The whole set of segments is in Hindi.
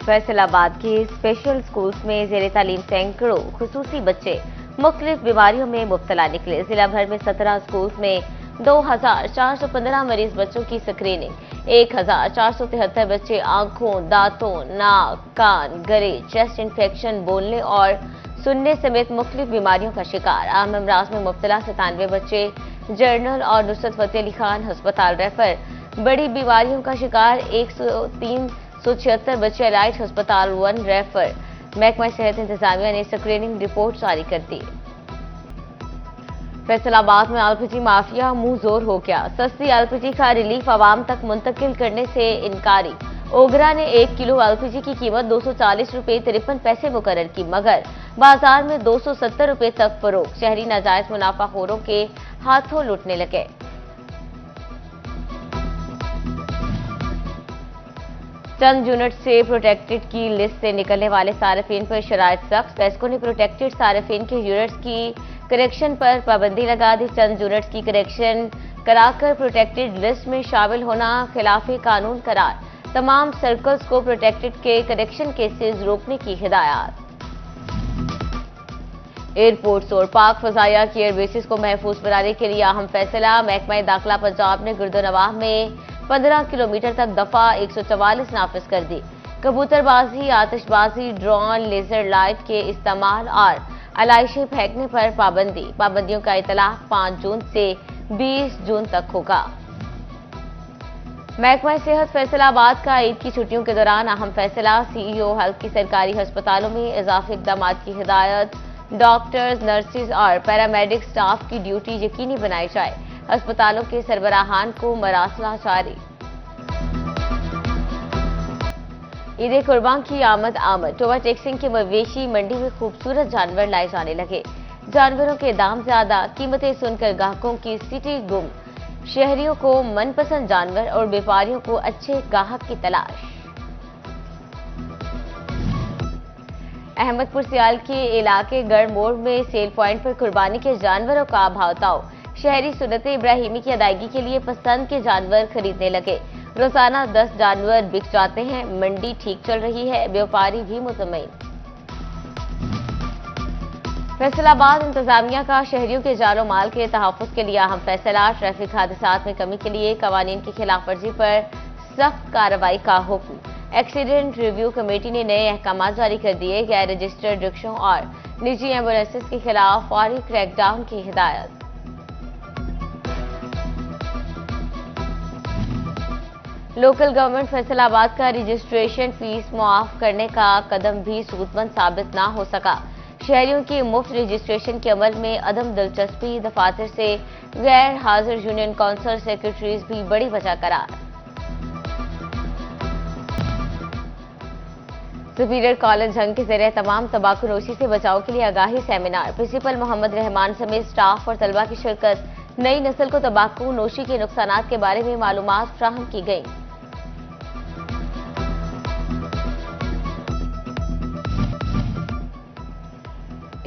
फैसलाबाद के स्पेशल स्कूल्स में जेर तालीम सैकड़ों खुसूसी बच्चे मुख्तलिफ बीमारियों में मुब्तला निकले। जिला भर में 17 स्कूल्स में 2415 मरीज बच्चों की स्क्रीनिंग, 1473 बच्चे आंखों, दांतों, नाक, कान, गले, चेस्ट इन्फेक्शन, बोलने और सुनने समेत मुख्तलिफ बीमारियों का शिकार। आम अमराज में मुब्तला 97 बच्चे जर्नल और नुसरत फतेह अली खान अस्पताल रेफर। बड़ी बीमारियों का शिकार 376 बच्चे एलाइट अस्पताल 1 रेफर। महकमा सेहत इंतजामिया ने स्क्रीनिंग रिपोर्ट जारी कर दी। फैसलाबाद में एलपीजी माफिया मुंह जोर हो गया। सस्ती एलपीजी का रिलीफ आवाम तक मुंतकिल करने से इनकारी। ओगरा ने 1 किलो एलपीजी की कीमत 240 रुपये 53 पैसे मुकर्रर की, मगर बाजार में 270 रुपये तक फरोख्त। शहरी नाजायज मुनाफाखोरों के हाथों लुटने लगे। चंद यूनिट से प्रोटेक्टेड की लिस्ट से निकलने वाले सार्फिन पर शराइत सख्त। बेस्को ने प्रोटेक्टेड सार्फिन के यूनिट्स की करेक्शन पर पाबंदी लगा दी। चंद यूनिट्स की करेक्शन कराकर प्रोटेक्टेड लिस्ट में शामिल होना खिलाफे कानून करार। तमाम सर्कल्स को प्रोटेक्टेड के करेक्शन केसेस रोकने की हिदायत। एयरपोर्ट्स और पाक फजाया की एयरबेसिस को महफूज बनाने के लिए अहम फैसला। महकमा दाखिला पंजाब ने गुर्दोनवाह में 15 किलोमीटर तक दफा 144 नाफिज कर दी। कबूतरबाजी, आतिशबाजी, ड्रोन, लेजर लाइट के इस्तेमाल और अलाइशें फेंकने पर पाबंदी। पाबंदियों का इतलाक 5 जून से 20 जून तक होगा। महकमा सेहत फैसलाबाद का ईद की छुट्टियों के दौरान अहम फैसला। सीईओ हेल्थ की सरकारी अस्पतालों में इजाफी इकदाम की हिदायत। डॉक्टर्स, नर्सिस और पैरामेडिक स्टाफ की ड्यूटी यकीनी बनाई जाए। अस्पतालों के सरबराहान को मरासला जारी। ईद कुर्बान की आमद। टोबा टेक्सिंग के मवेशी मंडी में खूबसूरत जानवर लाए जाने लगे। जानवरों के दाम ज्यादा, कीमतें सुनकर ग्राहकों की सिटी गुम। शहरियों को मनपसंद जानवर और व्यापारियों को अच्छे ग्राहक की तलाश। अहमदपुर सियाल के इलाके गढ़ मोड़ में सेल पॉइंट पर कुर्बानी के जानवरों का भावताव। शहरी सुन्नत इब्राहिमी की अदायगी के लिए पसंद के जानवर खरीदने लगे। रोजाना 10 जानवर बिक जाते हैं। मंडी ठीक चल रही है, व्यापारी भी मुतमईन। फैसलाबाद इंतजामिया का शहरियों के जानो माल के तहफ्फुज़ के लिए अहम फैसला। ट्रैफिक हादसात में कमी के लिए कवानीन की खिलाफ वर्जी पर सख्त कार्रवाई का हुक्म। एक्सीडेंट रिव्यू कमेटी ने नए अहकाम जारी कर दिए। गैर रजिस्टर्ड रिक्शों और निजी एम्बुलेंसेस के खिलाफ फौरी क्रैकडाउन की हिदायत। लोकल गवर्नमेंट फैसलाबाद का रजिस्ट्रेशन फीस मुआफ करने का कदम भी सूदमंद साबित न हो सका। शहरियों की मुफ्त रजिस्ट्रेशन के अमल में अदम दिलचस्पी। दफातर से गैर हाजिर यूनियन काउंसिल सेक्रेटरीज भी बड़ी वजह करार। सुपीरियर कॉलेज जंग के जरिए तमाम तंबाकूनोशी से बचाव के लिए आगाही सेमिनार। प्रिंसिपल मोहम्मद रहमान समेत स्टाफ और तलबा की शिरकत। नई नस्ल को तंबाकू नोशी के नुकसानात के बारे में मालूमात फ्राहम की गई।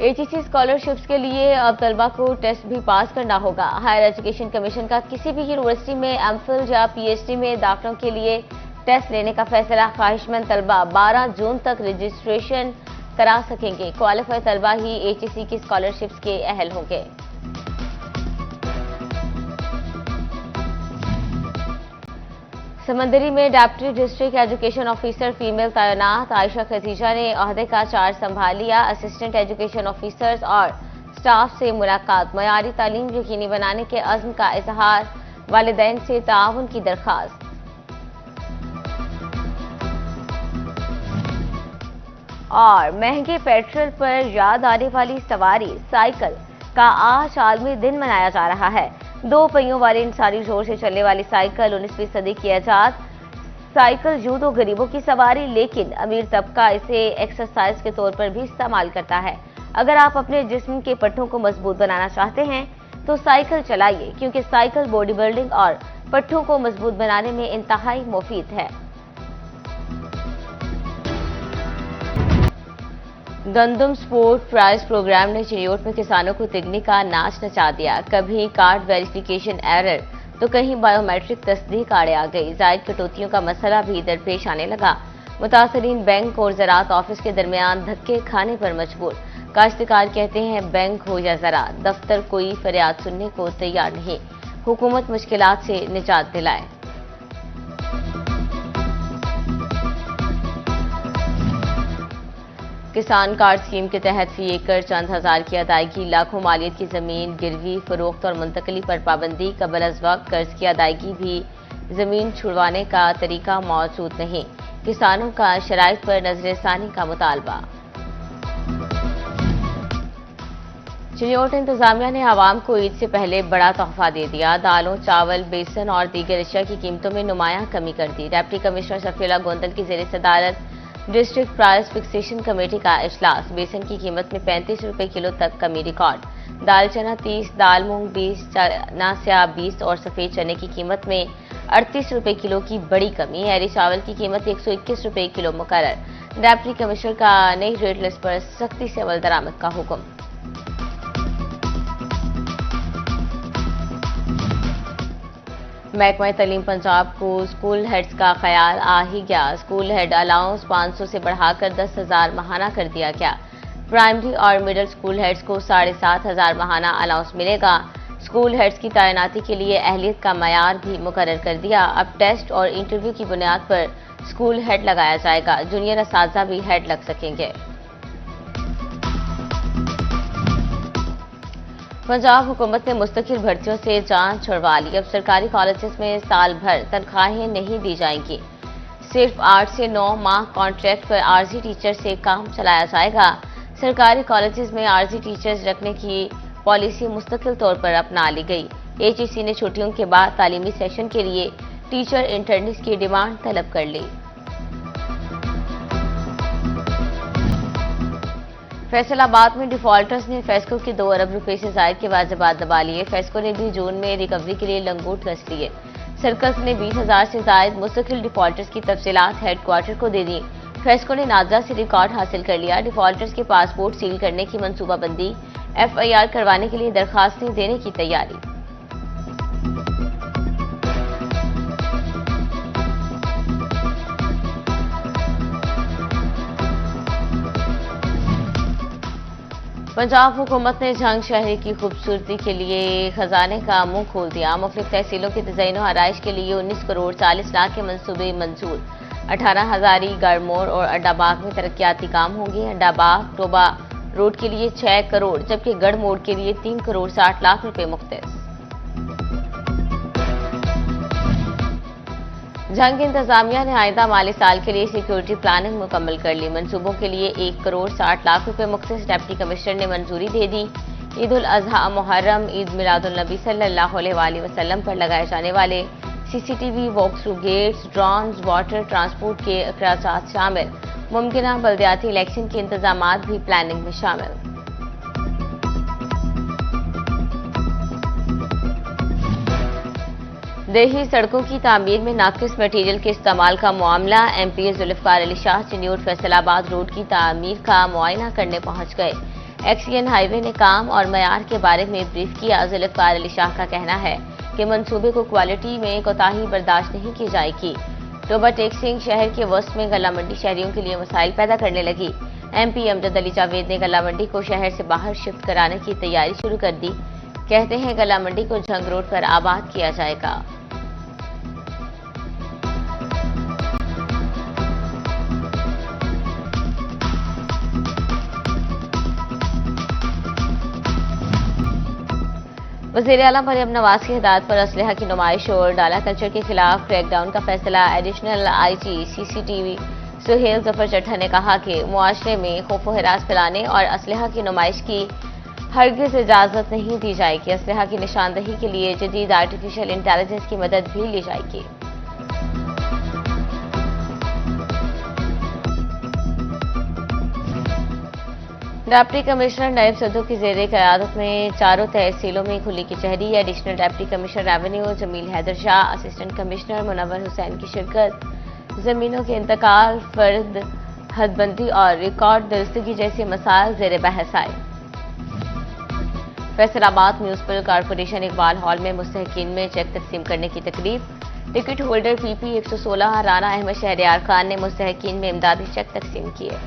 एचईसी स्कॉलरशिप्स के लिए अब तलबा को टेस्ट भी पास करना होगा। हायर एजुकेशन कमीशन का किसी भी यूनिवर्सिटी में एमफिल या पीएचडी में दाखिलों के लिए टेस्ट लेने का फैसला। ख्वाहिशमंद तलबा 12 जून तक रजिस्ट्रेशन करा सकेंगे। क्वालिफाइड तलबा ही एचईसी की स्कॉलरशिप्स के अहल होंगे। समंदरी में deputy district education officer female तैनात। आयशा खतीजा ने ओहदे का चार्ज संभाल लिया। असिस्टेंट एजुकेशन ऑफिसर्स और स्टाफ से मुलाकात। मयारी तालीम यकीनी बनाने के अज़्म का इजहार। वालिदैन से ताउन की दरख्वास्त। और महंगे पेट्रोल पर याद आने वाली सवारी साइकिल का आज आलमी दिन मनाया जा रहा है। 2 पहियों वाली इंसानी जोर से चलने वाली साइकिल 19वीं सदी की ईजाद। साइकिल यूं तो गरीबों की सवारी, लेकिन अमीर तबका इसे एक्सरसाइज के तौर पर भी इस्तेमाल करता है। अगर आप अपने जिस्म के पट्टों को मजबूत बनाना चाहते हैं तो साइकिल चलाइए, क्योंकि साइकिल बॉडी बिल्डिंग और पट्टों को मजबूत बनाने में इंतहाई मुफीद है। गंदम स्पोर्ट प्राइज प्रोग्राम ने चिन्योट में किसानों को तिगनी का नाच नचा दिया। कभी कार्ड वेरिफिकेशन एरर तो कहीं बायोमेट्रिक तस्दीक आड़े आ गई। जायद कटौतियों का मसला भी दरपेश आने लगा। मुतासरीन बैंक और ज़राअत ऑफिस के दरमियान धक्के खाने पर मजबूर। काश्तकार कहते हैं बैंक हो या ज़राअत, दफ्तर कोई फरियाद सुनने को तैयार नहीं। हुकूमत मुश्किलात से निजात दिलाए। किसान कार्ड स्कीम के तहत फी एकड़ चंद हजार की अदायगी, लाखों मालियत की जमीन गिरवी फरोख्त और मुंतकली पर पाबंदी, कबल अज वक्त कर्ज की अदायगी भी, जमीन छुड़वाने का तरीका मौजूद नहीं। किसानों का शराइत पर नजरसानी का मुतालबा। चिन्योट इंतजामिया ने आवाम को ईद से पहले बड़ा तोहफा दे दिया। दालों, चावल, बेसन और दीगर अशिया की कीमतों में नुमायां कमी कर दी। डिप्टी कमिश्नर सफीउल्लाह गोंदल की जेर सदारत डिस्ट्रिक्ट प्राइस फिक्सेशन कमेटी का इजलास। बेसन की कीमत में 35 रुपए किलो तक कमी रिकॉर्ड। दाल चना 30, दाल मूंग 20, चना स्याह 20 और सफेद चने की कीमत में 38 रुपए किलो की बड़ी कमी। हैरी चावल की कीमत 121 रुपए किलो मुकर्रर। डिप्टी कमिश्नर का नई रेट लिस्ट पर सख्ती से अमल दरामद का हुक्म। महकमा तालीम पंजाब को स्कूल हेड्स का ख्याल आ ही गया। स्कूल हेड अलाउंस 500 से बढ़ाकर 10,000 माहाना कर दिया गया। प्राइमरी और मिडिल स्कूल हेड्स को 7,500 माहाना अलाउंस मिलेगा। स्कूल हेड्स की तैनाती के लिए अहलियत का मयार भी मुकर्रर कर दिया। अब टेस्ट और इंटरव्यू की बुनियाद पर स्कूल हेड लगाया जाएगा। जूनियर असातिज़ा भी हेड लग सकेंगे। पंजाब हुकूमत ने मुस्तकिल भर्तियों से जान छुड़वा ली। अब सरकारी कॉलेजेस में साल भर तनख्वाहें नहीं दी जाएंगी। सिर्फ 8 से 9 माह कॉन्ट्रैक्ट पर आरजी टीचर से काम चलाया जाएगा। सरकारी कॉलेजेस में आरजी टीचर्स रखने की पॉलिसी मुस्तकिल तौर पर अपना ली गई। एचईसी ने छुट्टियों के बाद तालीमी सेशन के लिए टीचर इंटर्निस की डिमांड तलब कर ली। फैसलाबाद में डिफॉल्टर्स ने फेस्को के 2 अरब रुपए से जायद के वाजिबात दबा लिए। फेस्को ने भी जून में रिकवरी के लिए लंगोट कस लिए। सर्कस ने 20,000 से जायद मुस्तकिल डिफॉल्टर्स की तफसीलात हेडक्वार्टर को दे दी। फेस्को ने नादरा से रिकॉर्ड हासिल कर लिया। डिफॉल्टर्स के पासपोर्ट सील करने की मनसूबाबंदी, FIR करवाने के लिए दरखास्तें देने की तैयारी। पंजाब हुकूमत ने झंग शहर की खूबसूरती के लिए खजाने का मुंह खोल दिया। मुख्तलिफ तहसीलों के डिजाइन और आराइश के लिए 19 करोड़ 40 लाख के मंसूबे मंजूर। 18 हजारी गढ़मोड़ और अड्डाबाग में तरक्याती काम होंगे। अड्डाबाग टोबा रोड के लिए 6 करोड़ जबकि गढ़मोड़ के लिए 3 करोड़ 60 लाख रुपए मुख्तस। झंग इंतजामिया ने आइंदा माली साल के लिए सिक्योरिटी प्लानिंग मुकम्मल कर ली। मंसूबों के लिए 1 करोड़ 60 लाख रुपए मुख्तस डिप्टी कमिश्नर ने मंजूरी दे दी। ईद उल अजहा, मुहर्रम, ईद मिलादुल नबी सल्लल्लाहु अलैहि वसल्लम पर लगाए जाने वाले CCTV, walk through gates, drones, water transport के अखराजात शामिल। मुमकिना बल्दियाती इलेक्शन के इंतजामात भी प्लानिंग में शामिल। देही सड़कों की तामीर में नाकिस मटीरियल के इस्तेमाल का मामला। MP जुल्फकार अली शाह चिन्योट फैसलाबाद रोड की तामीर का मुआयना करने पहुंच गए। एक्सियन हाईवे ने काम और मयार के बारे में ब्रीफ किया। जुल्फकार अली शाह का कहना है कि मंसूबे को क्वालिटी में कोताही बर्दाश्त नहीं की जाएगी। टोबा टेक्सिंग शहर के वस्त में गला मंडी शहरियों के लिए मसाइल पैदा करने लगी। MP अमजद अली जावेद ने गला मंडी को शहर से बाहर शिफ्ट कराने की तैयारी शुरू कर दी। कहते हैं गला मंडी को झंग रोड पर आबाद किया जाएगा। वज़ीर आला मरियम नवाज की हिदायत पर असलहा की नुमाइश और डाला कल्चर के खिलाफ क्रैकडाउन का फैसला। Additional IG CCTV Suhail Zafar Chattha ने कहा कि मुआशरे में खौफ व हिरास फैलाने और असलहा की नुमाइश की हरगिज इजाजत नहीं दी जाएगी। असलहा की निशानदही के लिए जदीद आर्टिफिशियल इंटेलिजेंस की मदद भी ली जाएगी। डिप्टी कमिश्नर नायब सदर की जेर क़यादत में चारों तहसीलों में खुली कचहरी। Additional deputy commissioner revenue Jamil Haider Shah, assistant commissioner Munawwar Hussain की शिरकत। जमीनों के इंतकाल, फर्द हदबंदी और रिकॉर्ड दुरुस्तगी जैसे मसाइल जेर बहस आए। Faisalabad municipal corporation Iqbal hall में मुस्तहिकीन में चेक तकसीम करने की तकरीब। Ticket holder PP 116 Rana Ahmad Shahryar Khan ने मुस्तहकीन में इमदादी चेक तकसीम किए।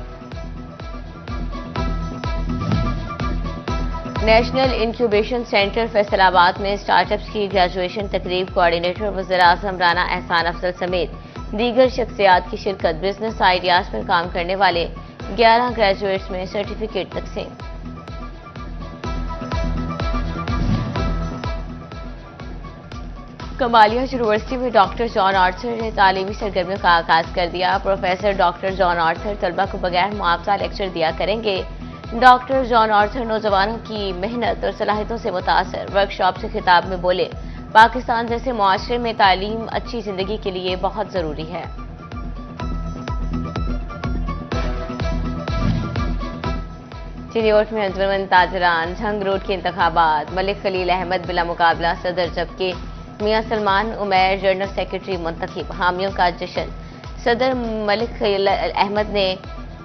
नेशनल इंक्यूबेशन सेंटर फैसलाबाद में स्टार्टअप्स की ग्रेजुएशन तकरीब कोऑर्डिनेटर वज़ीर-ए-आज़म राना एहसान अफजल समेत दीगर शख्सियात की शिरकत। बिजनेस आइडियाज पर काम करने वाले 11 ग्रेजुएट्स में सर्टिफिकेट तकसीम। कमालिया यूनिवर्सिटी में डॉक्टर जॉन आर्थर ने तालीमी सरगर्मियों का आगाज कर दिया। प्रोफेसर डॉक्टर जॉन आर्थर तलबा को बगैर मुआवजा लेक्चर दिया करेंगे। डॉक्टर जॉन आर्थर नौजवानों की मेहनत और सलाहियतों से मुतासर वर्कशॉप से खिताब में बोले, पाकिस्तान जैसे मुआशरे में तालीम अच्छी जिंदगी के लिए बहुत जरूरी है। चिनियोट में अंजुमन ताजरान झंग रोड के इंतखाबात, मलिक खलील अहमद बिला मुकाबला सदर, जबकि मियां सलमान उमैर जनरल सेक्रेटरी मुंतखब। हामियों का जश्न। सदर मलिक खलील अहमद ने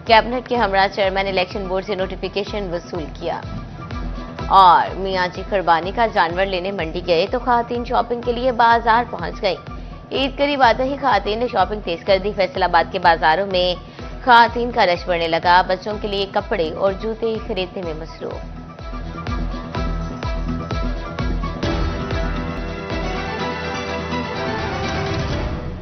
कैबिनेट के हमरा चेयरमैन इलेक्शन बोर्ड से नोटिफिकेशन वसूल किया। और मियां जी कुर्बानी का जानवर लेने मंडी गए तो खातन शॉपिंग के लिए बाजार पहुंच गई। ईद करीब आते ही खातन ने शॉपिंग तेज कर दी। फैसलाबाद के बाजारों में खातन का रश बढ़ने लगा। बच्चों के लिए कपड़े और जूते खरीदने में मसरूफ।